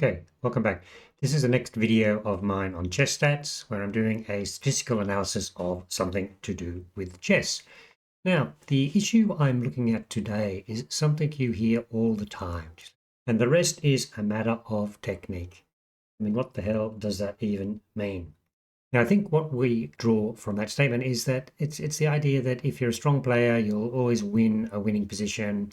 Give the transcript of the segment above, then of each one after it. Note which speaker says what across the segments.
Speaker 1: Okay, welcome back. This is the next video of mine on chess stats, where I'm doing a statistical analysis of something to do with chess. Now, the issue I'm looking at today is something you hear all the time, and the rest is a matter of technique. I mean, what the hell does that even mean? Now, I think what we draw from that statement is that it's the idea that if you're a strong player, you'll always win a winning position,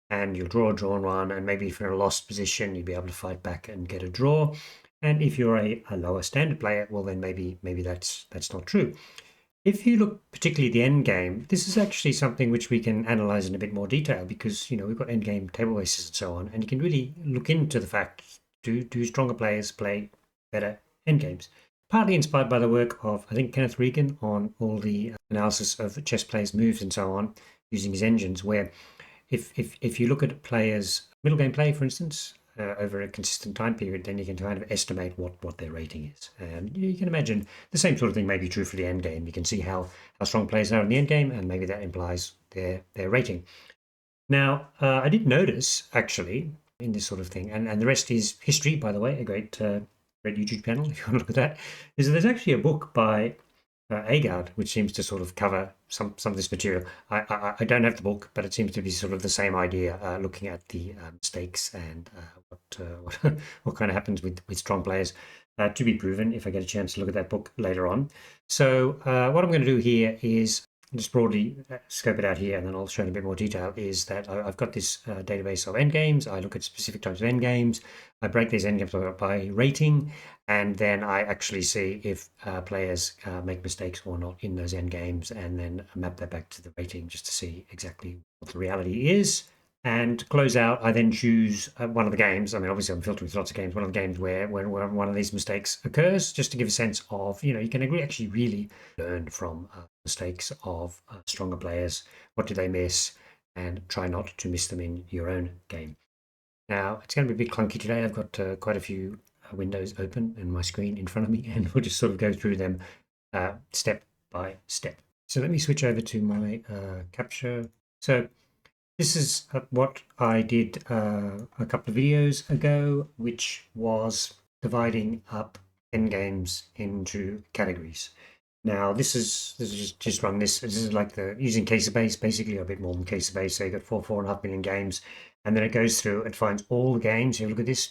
Speaker 1: and you'll draw a drawn one, and maybe if you're in a lost position, you'll be able to fight back and get a draw. And if you're a lower standard player, well, then maybe that's not true. If you look particularly at the end game, this is actually something which we can analyze in a bit more detail because we've got end game tablebases and so on, and you can really look into the fact do stronger players play better end games. Partly inspired by the work of I think Kenneth Regan on all the analysis of chess players' moves and so on using his engines, where if you look at players' middle game play, for instance, over a consistent time period, then you can kind of estimate what their rating is. And you can imagine the same sort of thing may be true for the end game. You can see how strong players are in the end game, and maybe that implies their rating. Now, I did notice actually in this sort of thing, and the rest is history, by the way, a great YouTube channel if you want to look at that. Is that there's actually a book by Agard, which seems to sort of cover some of this material. I don't have the book, but it seems to be sort of the same idea, looking at the mistakes and what kind of happens with strong players, to be proven if I get a chance to look at that book later on. So what I'm going to do here is just broadly scope it out here, and then I'll show in a bit more detail, is that I've got this database of endgames. I look at specific types of endgames. I break these endgames by rating, and then I actually see if players make mistakes or not in those endgames, and then map that back to the rating just to see exactly what the reality is. And to close out, I then choose one of the games. I mean, obviously, I'm filtering through lots of games. One of the games where one of these mistakes occurs, just to give a sense of, you can actually really learn from mistakes of stronger players. What do they miss? And try not to miss them in your own game. Now, it's going to be a bit clunky today. I've got quite a few windows open and my screen in front of me, and we'll just sort of go through them step by step. So let me switch over to my capture. So this is what I did a couple of videos ago, which was dividing up endgames into categories. Now this is just run this. This is like the using Casabase, basically, or a bit more than Casabase. So you got 4.5 million games, and then it goes through and finds all the games. You look at this.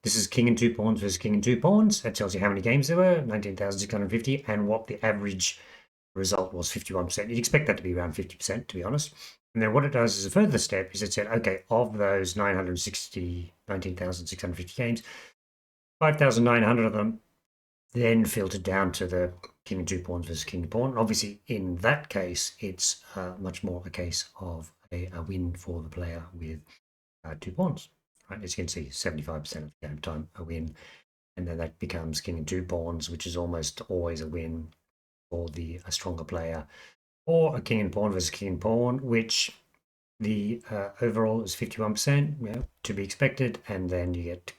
Speaker 1: This is king and 2 pawns versus king and 2 pawns. That tells you how many games there were, 19,650, and what the average result was, 51%. You'd expect that to be around 50%, to be honest. And then what it does as a further step is it said, okay, of those 19,650 games, 5,900 of them then filtered down to the king and 2 pawns versus king and pawn. And obviously, in that case, it's much more a case of a win for the player with 2 pawns. Right? As you can see, 75% of the game time a win, and then that becomes king and 2 pawns, which is almost always a win for a stronger player, or a king and pawn versus king and pawn, which the overall is 51%, to be expected, and then you get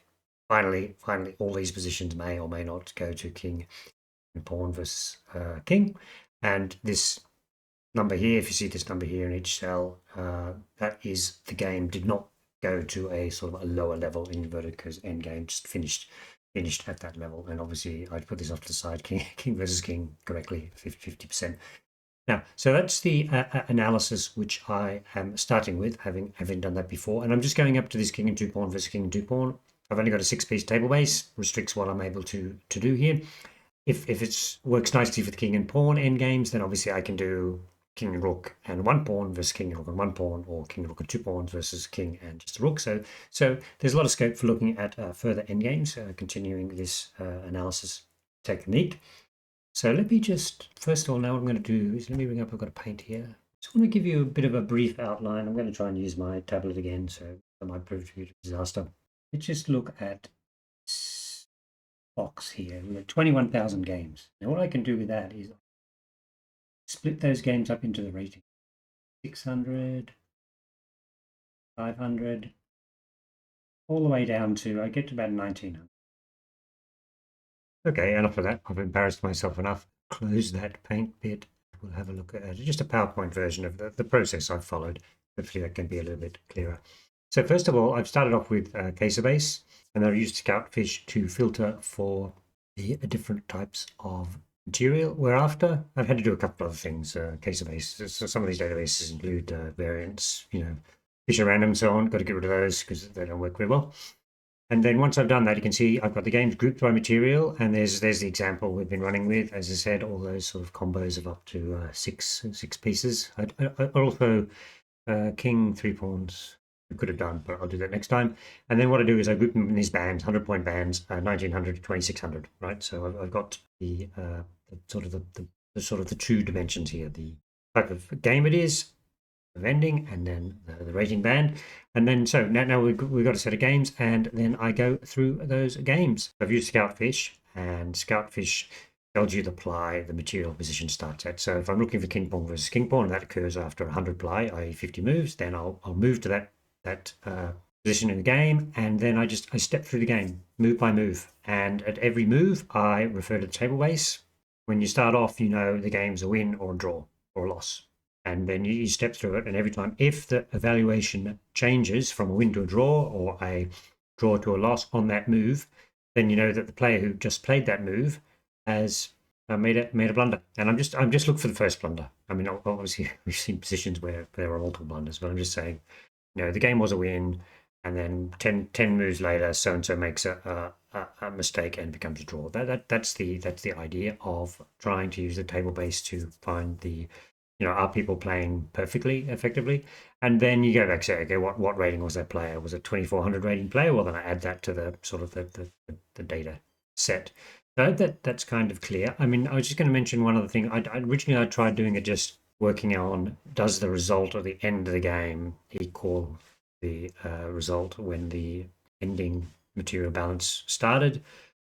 Speaker 1: finally all these positions may or may not go to king and pawn versus king, and this number here, if you see this number here in each cell, that is the game did not go to a sort of a lower level in inverted because endgame just finished at that level. And obviously I'd put this off to the side, king versus king correctly, 50%. Now, so that's the analysis which I am starting with, having done that before, and I'm just going up to this king and 2 pawn versus king and 2 pawn. I've only got a 6-piece table base, restricts what I'm able to do here. If it works nicely for the king and pawn end games, then obviously I can do king and rook and 1 pawn versus king and rook and 1 pawn, or king and rook and 2 pawns versus king and just a rook. So there's a lot of scope for looking at further end games, continuing this analysis technique. So let me just, first of all, now what I'm going to do is let me bring up, I've got a paint here. Just want to give you a bit of a brief outline. I'm going to try and use my tablet again, so that might prove to be a disaster. Let's just look at this box here. We've got 21,000 games. Now what I can do with that is split those games up into the rating. 600, 500, all the way down to, I get to about 1900. Okay, enough of that. I've embarrassed myself enough. Close that paint bit. We'll have a look at just a PowerPoint version of the process I've followed. Hopefully that can be a little bit clearer. So first of all, I've started off with Casebase, and I've used Scoutfish to filter for the different types of material we're after. I've had to do a couple of other things. Casebase, so some of these databases include variants, fish at random, so on. Got to get rid of those because they don't work very well. And then once I've done that, you can see I've got the games grouped by material, and there's the example we've been running with. As I said, all those sort of combos of up to six pieces. I also king, 3 pawns. I could have done, but I'll do that next time. And then what I do is I group them in these bands, 100-point bands, 1900 to 2600, right? So I've got the sort of the two dimensions here: the type of game it is, of ending, and then the rating band. And then so now we've got a set of games, and then I go through those games. I've used Scoutfish, and Scoutfish tells you the ply the material position starts at. So if I'm looking for king pawn versus king pawn, and that occurs after 100 ply, i.e. 50 moves, then I'll move to that position in the game, and then I step through the game move by move, and at every move I refer to the table base. When you start off, you know the game's a win or a draw or a loss, and then you step through it, and every time if the evaluation changes from a win to a draw or a draw to a loss on that move, then you know that the player who just played that move has made a blunder. And I'm just looking for the first blunder. I mean, obviously we've seen positions where there are multiple blunders, but I'm just saying, the game was a win, and then 10 moves later, so and so makes a mistake and becomes a draw. That's the idea of trying to use the table base to find the, are people playing perfectly, effectively? And then you go back and say, okay, what rating was that player? Was it 2400 rating player? Well, then I add that to the sort of the data set. So that's kind of clear. I mean, I was just going to mention one other thing. Originally I tried doing it just working on, does the result at the end of the game equal the result when the ending material balance started?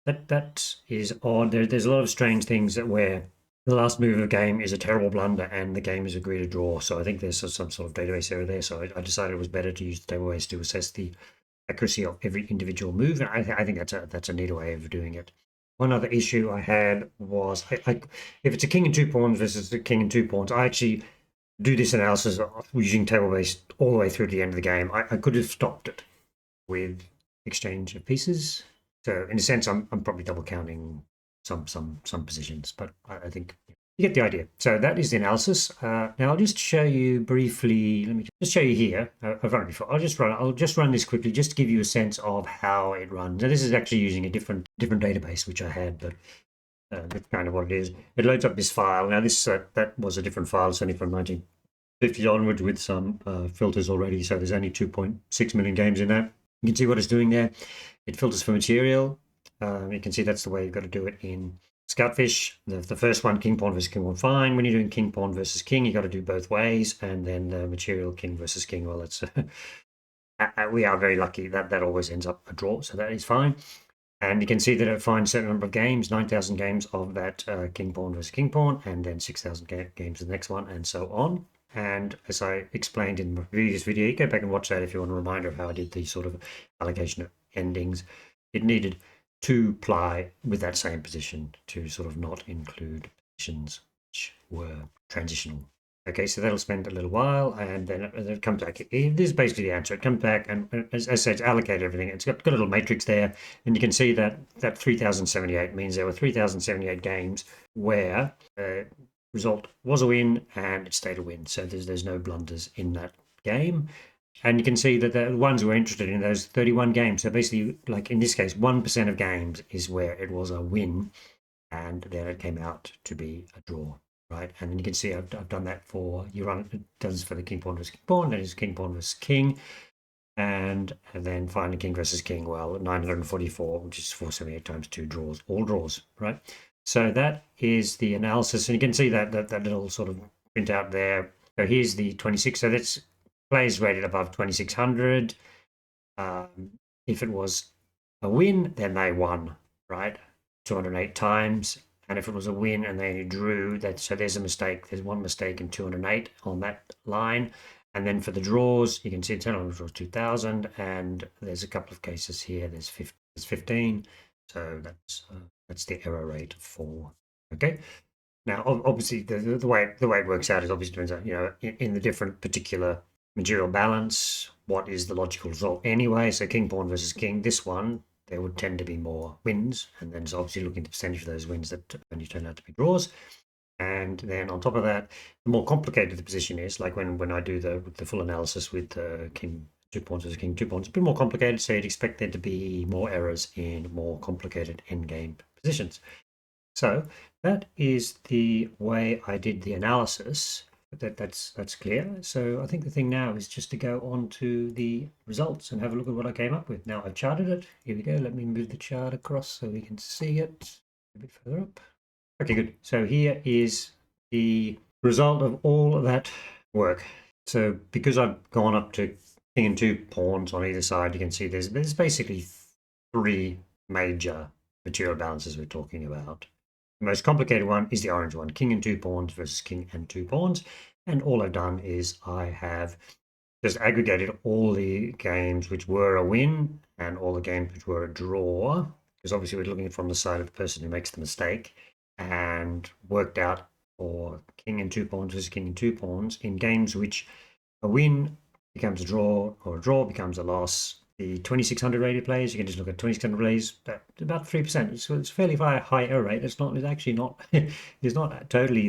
Speaker 1: That is odd. There's a lot of strange things where the last move of a game is a terrible blunder and the game is agreed to draw. So I think there's some sort of database error there. So I decided it was better to use the database to assess the accuracy of every individual move. And I think that's a neater way of doing it. One other issue I had was if it's a king and 2 pawns versus a king and 2 pawns, I actually do this analysis using table base all the way through to the end of the game. I could have stopped it with exchange of pieces. So in a sense, I'm probably double counting some positions, but I think you get the idea. So that is the analysis. Now I'll just show you briefly. Let me just show you here. I've run it before. I'll just run this quickly, just to give you a sense of how it runs. Now this is actually using a different database which I had, but that's kind of what it is. It loads up this file. Now this that was a different file, it's only from 1950 onwards with some filters already. So there's only 2.6 million games in that. You can see what it's doing there. It filters for material. You can see that's the way you've got to do it in Scoutfish. The first one, king pawn versus king pawn, fine. When you're doing king pawn versus king, you got to do both ways. And then the material king versus king, well, it's we are very lucky that always ends up a draw, so that is fine. And you can see that it finds a certain number of games, 9,000 games of that king pawn versus king pawn, and then 6,000 games of the next one, and so on. And as I explained in my previous video, you go back and watch that if you want a reminder of how I did the sort of allocation of endings. It needed 2 ply with that same position to sort of not include positions which were transitional. Okay, so that'll spend a little while, and then it comes back. This is basically the answer. It comes back, and as I said, it's allocated everything. It's got a little matrix there, and you can see that 3078 means there were 3078 games where result was a win and it stayed a win. So there's no blunders in that game. And you can see that the ones we're interested in, those 31 games. So basically, like in this case, 1% of games is where it was a win, and then it came out to be a draw, right? And then you can see I've done that for, it does for the king pawn versus king pawn, then it's king pawn versus king, and then finally king versus king, well, 944, which is 478 times 2 draws, all draws, right? So that is the analysis, and you can see that little sort of printout there. So here's the 26, so that's players rated above 2600. If it was a win, then they won, right? 208 times. And if it was a win and they drew, so there's a mistake. There's one mistake in 208 on that line. And then for the draws, you can see 10 on the draws 2000, and there's a couple of cases here. There's 15. So that's the error rate for. Okay. Now, obviously, the way it works out is obviously depends on, in the different particular material balance, what is the logical result anyway. So king pawn versus king, this one, there would tend to be more wins, and then it's obviously looking at the percentage of those wins that only turn out to be draws. And then on top of that, the more complicated the position is, like when I do the full analysis with king 2 pawns versus king 2 pawns, a bit more complicated, so you'd expect there to be more errors in more complicated endgame positions. So that is the way I did the analysis. That's clear. So I think the thing now is just to go on to the results and have a look at what I came up with. Now I've charted it. Here we go. Let me move the chart across so we can see it a bit further up. Okay, good. So here is the result of all of that work. So because I've gone up to king and 2 pawns on either side, you can see there's basically 3 major material balances we're talking about. The most complicated one is the orange one, king and 2 pawns versus king and 2 pawns. And all I've done is I have just aggregated all the games which were a win and all the games which were a draw, because obviously we're looking from the side of the person who makes the mistake, and worked out for king and 2 pawns versus king and 2 pawns in games which a win becomes a draw or a draw becomes a loss. The 2600 rated players, you can just look at 2600 players, about 3%. So it's fairly high error rate. It's actually not, it's not totally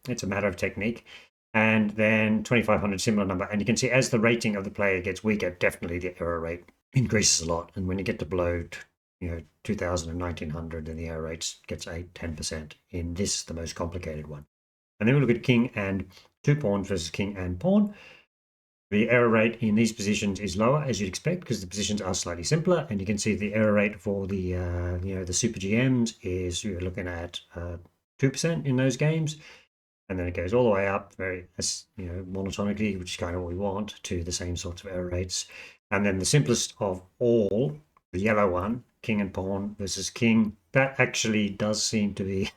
Speaker 1: it's a matter of technique. And then 2500, similar number. And you can see as the rating of the player gets weaker, definitely the error rate increases a lot. And when you get to below 2000 and 1900, then the error rate gets 10% in this, the most complicated one. And then we look at king and 2 pawns versus king and pawn. The error rate in these positions is lower, as you'd expect, because the positions are slightly simpler. And you can see the error rate for the the super GMs is, you're looking at 2% in those games, and then it goes all the way up very monotonically, which is kind of what we want, to the same sorts of error rates. And then the simplest of all, the yellow one, king and pawn versus king, that actually does seem to be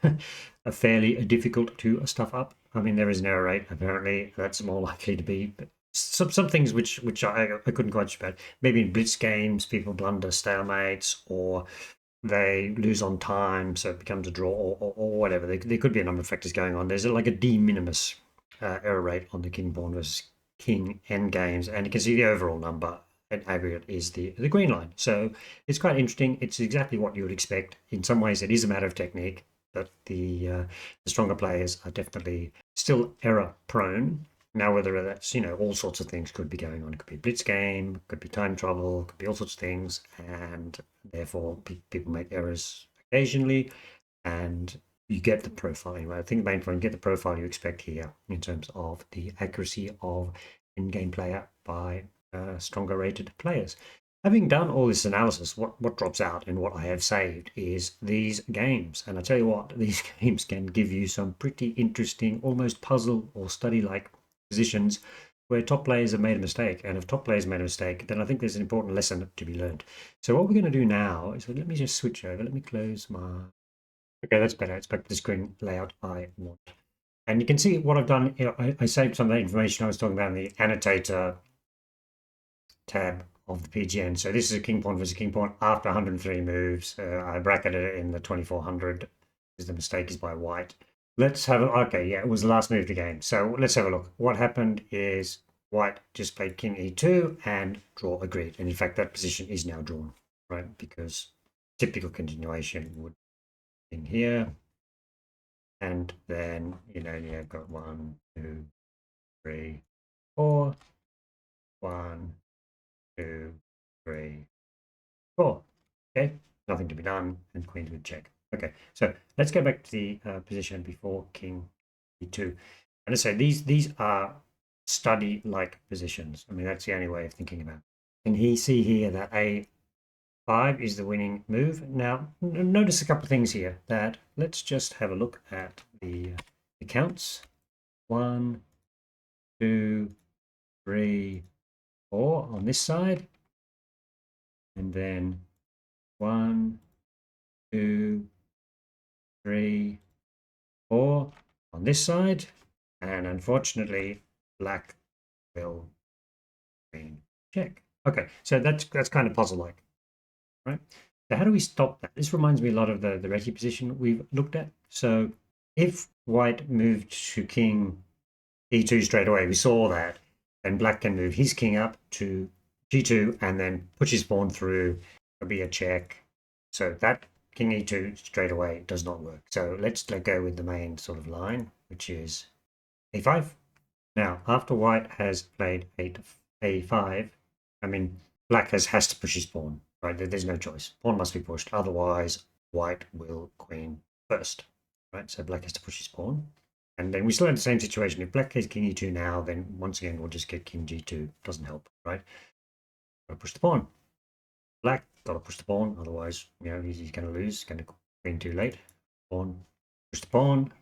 Speaker 1: a fairly difficult to stuff up. I mean, there is an error rate apparently that's more likely to be, but some things which I couldn't quite about. Maybe in blitz games, people blunder stalemates, or they lose on time, so it becomes a draw, or whatever. There could be a number of factors going on. There's like a de minimis error rate on the king pawn versus king end games, and you can see the overall number in aggregate is the green line. So it's quite interesting. It's exactly what you would expect. In some ways, it is a matter of technique, but the stronger players are definitely still error prone. Now, whether that's, all sorts of things could be going on. It could be a blitz game, could be time travel, could be all sorts of things. And therefore, people make errors occasionally. And you get the profile anyway. I think the main point, you get the profile you expect here in terms of the accuracy of in-game player by stronger rated players. Having done all this analysis, what drops out and what I have saved is these games. And I tell you what, these games can give you some pretty interesting, almost puzzle or study-like positions where top players have made a mistake. And if top players made a mistake, then I think there's an important lesson to be learned. So what we're going to do now is, let me just switch over. Let me close my... Okay, that's better. It's back to the screen layout I want. And you can see what I've done. I saved some of that information I was talking about in the annotator tab of the PGN. So this is a king pawn versus king pawn after 103 moves. I bracketed it in the 2400 because the mistake is by white. Let's have a okay. Yeah, it was the last move of the game. So let's have a look. What happened is white just played king e2 and draw agreed. And in fact, that position is now drawn, right? Because typical continuation would be in here. And then, you've got 1, 2, 3, 4. 1, 2, 3, 4. Okay, nothing to be done, and queen to check. Okay, so let's go back to the position before king e2. And let's say these are study-like positions. I mean, that's the only way of thinking about it. And he see here that a5 is the winning move. Now, notice a couple of things here. That let's just have a look at the counts. 1, 2, 3, 4 on this side, and then 1, 2, 3, 4 on this side, and unfortunately, black will green check. Okay, so that's kind of puzzle-like, right? So how do we stop that? This reminds me a lot of the reti position we've looked at. So if white moved to king e2 straight away, we saw that then black can move his king up to g2 and then push his pawn through. It'll be a check. So that king e2 straight away does not work. So let's go with the main sort of line, which is a5. Now, after white has played a5, I mean, black has to push his pawn, right? There's no choice. Pawn must be pushed, otherwise white will queen first, right? So black has to push his pawn. And then we still have the same situation. If black plays king e2 now, then once again, we'll just get king g2. Doesn't help, right? Gotta push the pawn. Black, gotta push the pawn, otherwise, he's going to lose. Going to queen too late. Pawn, push the pawn.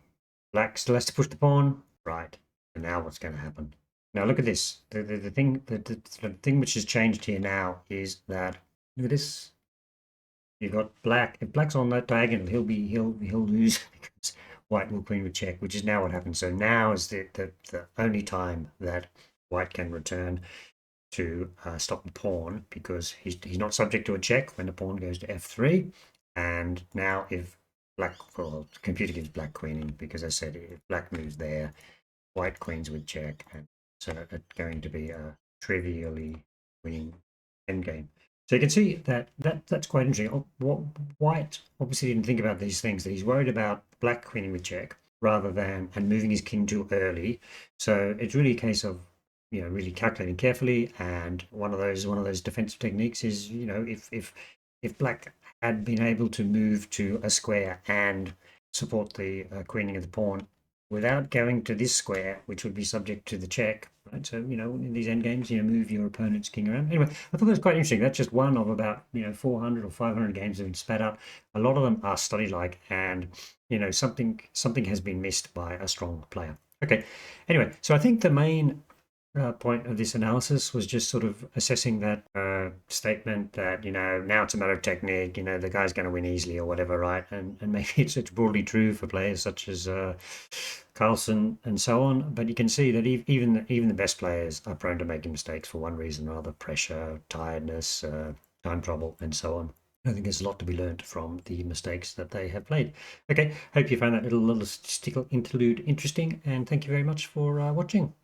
Speaker 1: Black still has to push the pawn. Right. And now what's going to happen? Now look at this. The thing which has changed here now is that look at this. You've got black. If black's on that diagonal, he'll lose because white will queen with check, which is now what happens. So now is the only time that white can return to stop the pawn because he's not subject to a check when the pawn goes to f3. And now if black, well, the computer gives black queening because I said if black moves there, white queens with check, and so it's going to be a trivially winning endgame. So you can see that's quite interesting. What White obviously didn't think about these things, that he's worried about black queening with check rather than and moving his king too early. So it's really a case of really calculating carefully. And one of those defensive techniques is if black had been able to move to a square and support the queening of the pawn without going to this square, which would be subject to the check, right? So, in these endgames, move your opponent's king around. Anyway, I thought that was quite interesting. That's just one of about, 400 or 500 games that have been spat out. A lot of them are study-like, and, something has been missed by a strong player. Okay. Anyway, so I think the main point of this analysis was just sort of assessing that statement that now it's a matter of technique, the guy's going to win easily or whatever, right? And maybe it's broadly true for players such as Carlsen and so on, but you can see that even the best players are prone to making mistakes for one reason or another: pressure, tiredness, time trouble, and so on. I think there's a lot to be learned from the mistakes that they have played. Okay, hope you found that little statistical interlude interesting, and thank you very much for watching.